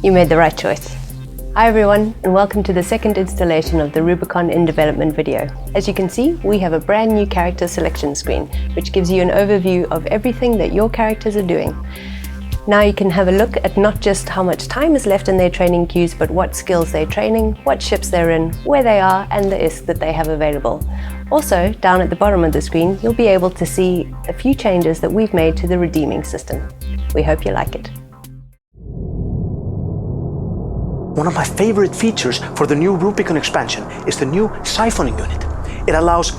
You made the right choice. Hi everyone, and welcome to the second installation of the Rubicon in development video. As you can see, we have a brand new character selection screen, which gives you an overview of everything that your characters are doing. Now you can have a look at not just how much time is left in their training queues, but what skills they're training, what ships they're in, where they are, and the ISK that they have available. Also, down at the bottom of the screen, you'll be able to see a few changes that we've made to the redeeming system. We hope you like it. One of my favorite features for the new Rubicon expansion is the new siphoning unit. It allows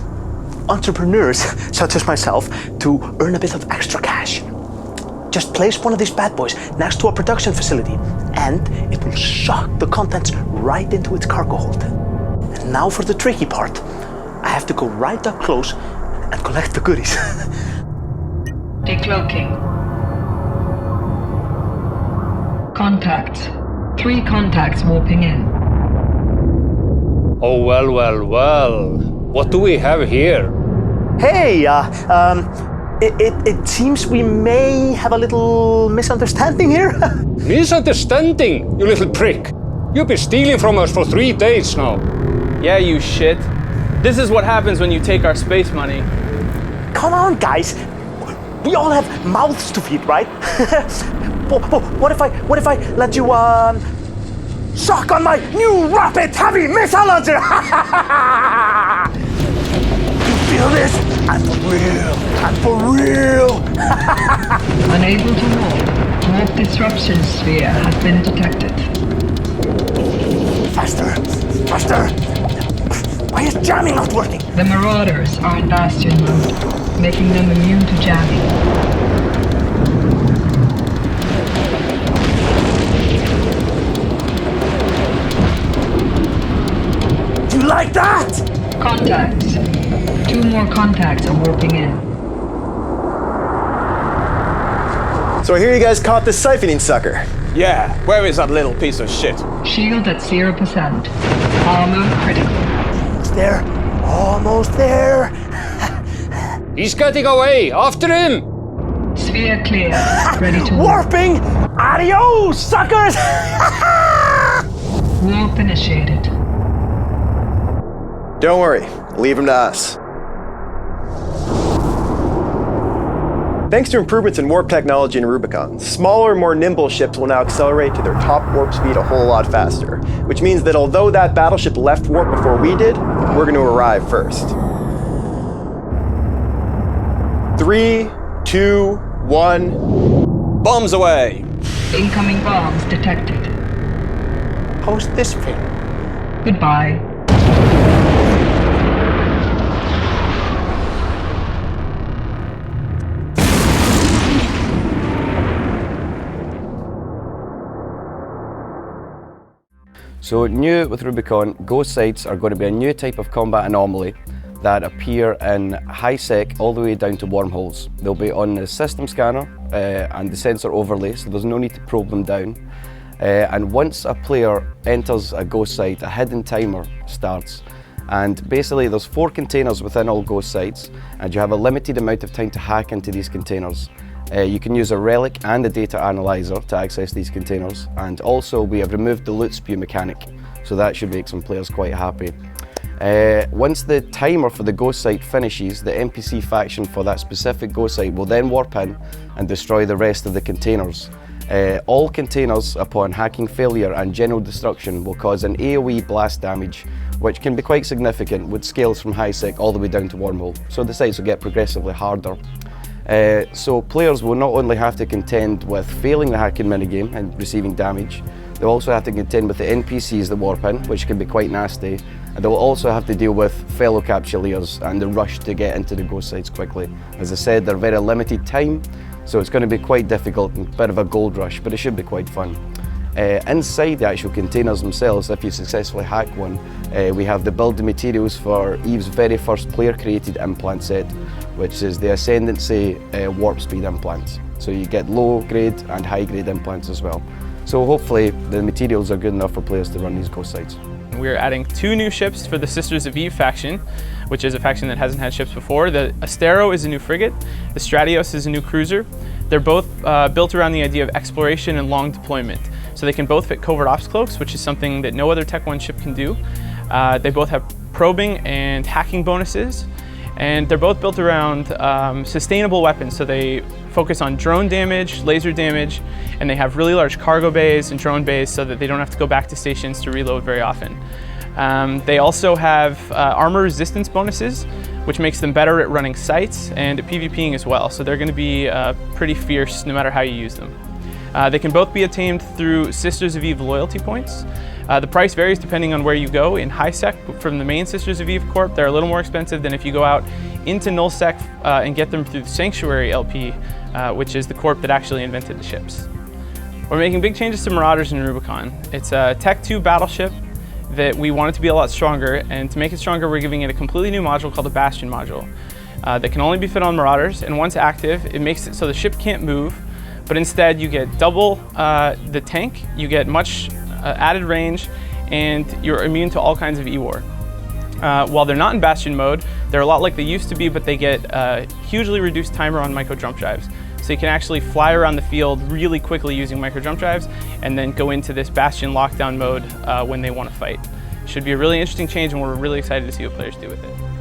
entrepreneurs, such as myself, to earn a bit of extra cash. Just place one of these bad boys next to a production facility and it will suck the contents right into its cargo hold. And now for the tricky part. I have to go right up close and collect the goodies. Decloaking. Contacts. 3 contacts warping in. Oh, well. What do we have here? Hey, it seems we may have a little misunderstanding here. Misunderstanding, you little prick. You've been stealing from us for 3 days now. Yeah, you shit. This is what happens when you take our space money. Come on, guys. We all have mouths to feed, right? What if I let you suck on my new rapid heavy missile launcher? You feel this? I'm for real. Unable to warp. Warp disruption sphere has been detected. Faster. Why is jamming not working? The Marauders are in bastion mode, making them immune to jamming. Do you like that? Contacts. 2 more contacts are warping in. So I hear you guys caught this siphoning sucker. Yeah, where is that little piece of shit? Shield at 0%. Armor critical. Almost there. He's getting away. After him. Sphere clear. Ready to warp. Warping! Adios, suckers! Warp initiated. Don't worry, leave him to us. Thanks to improvements in warp technology in Rubicon, smaller, more nimble ships will now accelerate to their top warp speed a whole lot faster, which means that although that battleship left warp before we did, we're going to arrive first. 3, 2, 1... Bombs away! Incoming bombs detected. How's this feel? Goodbye. So new with Rubicon, ghost sites are going to be a new type of combat anomaly that appear in high sec all the way down to wormholes. They'll be on the system scanner and the sensor overlay, so there's no need to probe them down. And once a player enters a ghost site, a hidden timer starts. And basically there's 4 containers within all ghost sites, and you have a limited amount of time to hack into these containers. You can use a relic and a data analyzer to access these containers, and also we have removed the loot spew mechanic, so that should make some players quite happy. Once the timer for the ghost site finishes, the NPC faction for that specific ghost site will then warp in and destroy the rest of the containers. All containers, upon hacking failure and general destruction, will cause an AoE blast damage, which can be quite significant with scales from high sec all the way down to wormhole, so the sites will get progressively harder. So players will not only have to contend with failing the hacking minigame and receiving damage, they'll also have to contend with the NPCs that warp in, which can be quite nasty, and they'll also have to deal with fellow capsuleers and the rush to get into the ghost sites quickly. As I said, they're very limited time, so it's going to be quite difficult and a bit of a gold rush, but it should be quite fun. Inside the actual containers themselves, if you successfully hack one, we have the building materials for Eve's very first player-created implant set, which is the Ascendancy warp speed implants. So you get low-grade and high-grade implants as well. So hopefully the materials are good enough for players to run these ghost sites. We're adding 2 new ships for the Sisters of Eve faction, which is a faction that hasn't had ships before. The Astero is a new frigate, the Stratios is a new cruiser. They're both built around the idea of exploration and long deployment. so they can both fit covert ops cloaks, which is something that no other Tech 1 ship can do. They both have probing and hacking bonuses, and they're both built around sustainable weapons, so they focus on drone damage, laser damage, and they have really large cargo bays and drone bays so that they don't have to go back to stations to reload very often. They also have armor resistance bonuses, which makes them better at running sites and at PvPing as well, so they're going to be pretty fierce no matter how you use them. They can both be attained through Sisters of Eve loyalty points. The price varies depending on where you go. In high sec from the main Sisters of Eve Corp, they're a little more expensive than if you go out into null sec and get them through the Sanctuary LP, which is the corp that actually invented the ships. We're making big changes to Marauders in Rubicon. It's a Tech 2 battleship that we want it to be a lot stronger, and to make it stronger we're giving it a completely new module called the Bastion module that can only be fit on Marauders, and once active it makes it so the ship can't move, but instead you get double the tank, you get much added range, and you're immune to all kinds of E-War. While they're not in Bastion mode, they're a lot like they used to be, but they get a hugely reduced timer on micro jump drives. So you can actually fly around the field really quickly using micro jump drives and then go into this Bastion lockdown mode when they want to fight. Should be a really interesting change, and we're really excited to see what players do with it.